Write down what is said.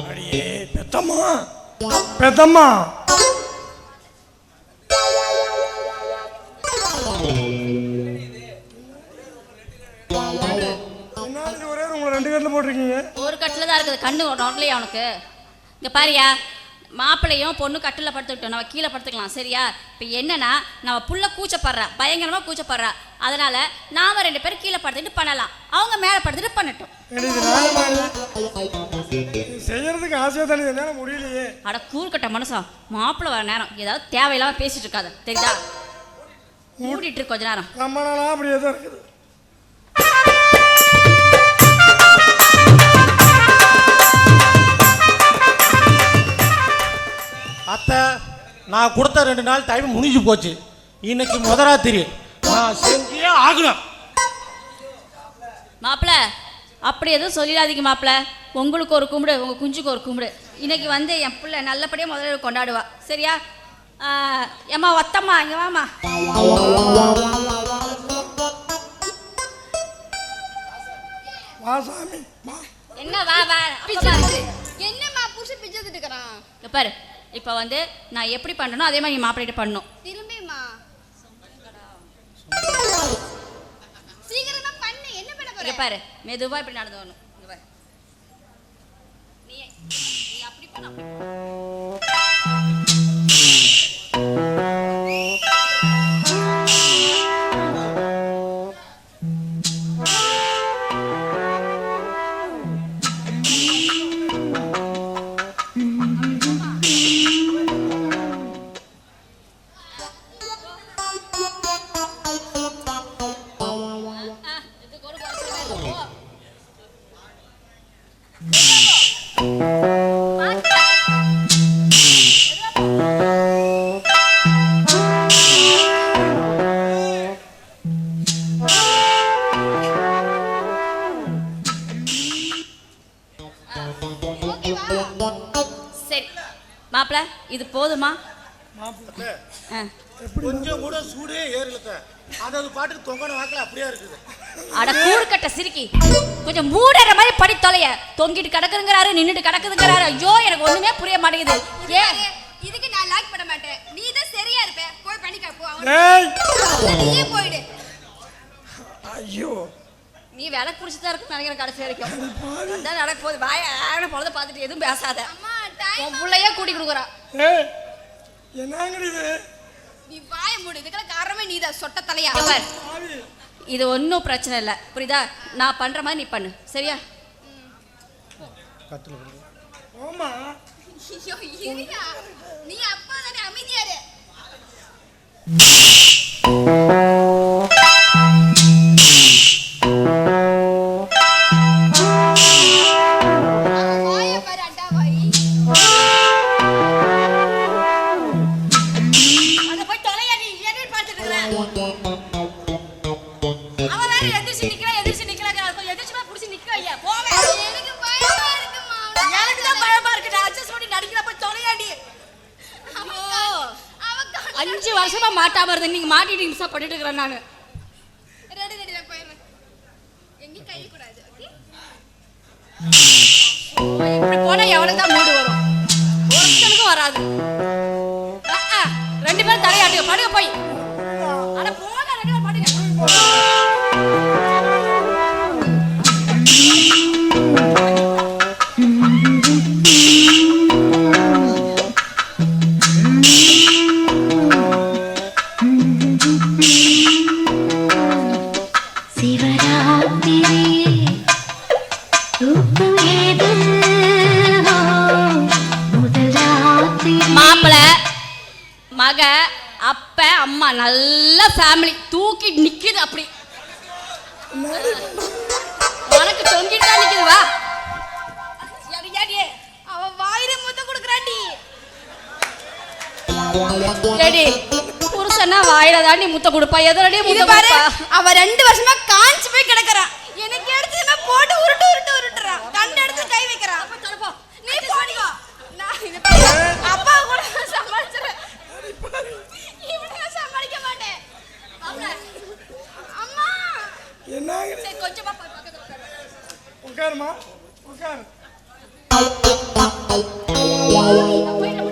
அடியே பெத்தம்மா பெத்தம்மா ஒரே ரூம்ல 2 கட்டில் போட்டிருக்கீங்க. ஒரு கட்டில் தான் இருக்குது. கண்ணு நோடலையா அவனுக்கு? இங்கே பாரியா, மாப்பிள்ளையும் பொண்ணு கட்டில் படுத்துக்கிட்டோம், நம்ம கீழே படுத்துக்கலாம் சரியா? இப்போ என்னன்னா நம்ம புள்ள கூச்சப்படுறா, பயங்கரமாக கூச்சப்படுறா. அதனால நாம 2 பேரும் கீழே படுத்துக்கிட்டு பண்ணலாம், அவங்க மேலே படுத்துட்டு பண்ணட்டும். செய்யறதுக்கு ஆசையா தானே, என்னால முடியலையே. அட கூறுக்கட்ட மனசா, மாப்பிள்ளை வர நேரம் ஏதாவது தேவையில்லாம பேசிட்டு இருக்காத தெரியுதா? மூடிட்டு இருக்கு கொஞ்ச நேரம். ரொம்ப நாளா அப்படியே தான் இருக்குது. அத்தை, நான் கொடுத்த 2 நாள் டைம் முடிஞ்சு போச்சு. இன்னைக்கு முதராத்திரி நான் செஞ்சே ஆகணும். மாப்பிள்ள அப்படி எதுவும் சொல்லிடாதீங்க மாப்பிள்ள. உங்களுக்கு ஒரு கும்பிடு, உங்கள் குஞ்சுக்கு ஒரு கும்பிடு. இன்னைக்கு வந்து என் பிள்ளை நல்லபடியாக முதல்ல கொண்டாடுவா சரியா? ஏம்மா ஒத்தம்மா இங்கே வாமா. என்ன வா வா. என்னம்மா புருஷன் பிச்சைட்டு இருக்கறான் பாரு. இப்போ வந்து நான் எப்படி பண்ணணும் அதே மாதிரி மாப்பிள்ளைகிட்ட பண்ணணும். திரும்பிமா சீக்கிரமா பண்ணு. என்ன பண்ண போற? இங்க பாரு, மெதுவா இப்படி நடந்து வரணும். இங்க பாரு, நீ அப்படி பண்ணு. சரி மாப்பிள்ள, இது போதுமா? கொஞ்சம் கூட சூடே ஏறலத்த, அது பாட்டுக்கு தொங்கன வாக்கல அப்படியே இருக்குது. அட கூறுக்கட்ட சிரிக்கி, கொஞ்சம் மூடற மாதிரி படி தொலைய. தொங்கிட்டு கிடக்குதுங்கறாரு, நின்னுட்டு கிடக்குதுங்கறாரு. ஐயோ எனக்கு ஒண்ணுமே புரிய மாட்டேங்குது. ஏன் இதுக்கு நான் லாக் பண்ண மாட்டேன். நீ தான் சரியா இருப்ப. போய் பண்ணிக்க போ. ஏய் நீயே போய்டு. ஐயோ நீ விளக்கு புடிச்சதா இருக்கு நினைக்கிற கடைசி வரைக்கும். அதான் நடக்க போகுது. வாய பொழுத பார்த்துட்டு எதுவும் பேசாத. உன் பிள்ளையே கூட்டி கொடுக்குறா. ஏய் என்னங்கடி இது? நீ வாய மூடு. இதுக்கெல்லாம் காரணமே நீதான் சொட்ட தலையா. இது ஒன்றும் பிரச்சனை இல்லை புரியுதா? நான் பண்ற மாதிரி நீ பண்ணு சரியா? ஆமா. ஐயோ இருயா, நீ அப்பா தானே, அமைதியாரு. மாட்டாம இருந்த நீங்க மாட்டிட்டு இன்சா பண்ணிட்டு இருக்கறேன் நானு. ரெடி நான் போறேன். எங்க கை கூடாது. ஓகே இப்படி போனா எவனுக்கு தான் மூடு வரும்? ஒருத்தனுக்கு வராது. 2 பேரும் தலையாட்டுங்க, படுங்க போய். அட போங்க 2 பேரும் படுங்க. மக அப்ப அம்மா நல்ல ஃபேமிலி தூக்கி நிக்குது. அப்படி உனக்கு தொங்கிட்டு தான் நிக்குது. வா அவ வாயில முத்த குடுக்குறாண்டி. ஏடி புருஷனா வாயில தாண்டி முத்த கொடுப்பா, எதனடி முத்த பாரு. கொடுப்பா? அவ 2 வருஷமா காஞ்சி போய் கிடக்குறா. எனக்கு எடுத்து போட்டு உருட்டுறா. கண்ட எடுத்து கை வைக்கிறா. அப்ப சொல்லப்போ நீ போடி. நான் இது அப்பா கூட சமாளிச்சறேன். இவனை சமாளிக்க மாட்டேன். அம்மா என்னங்க? சரி கொஞ்சமா பக்கத்துல உட்காருமா. உட்காரு. போயிட்டு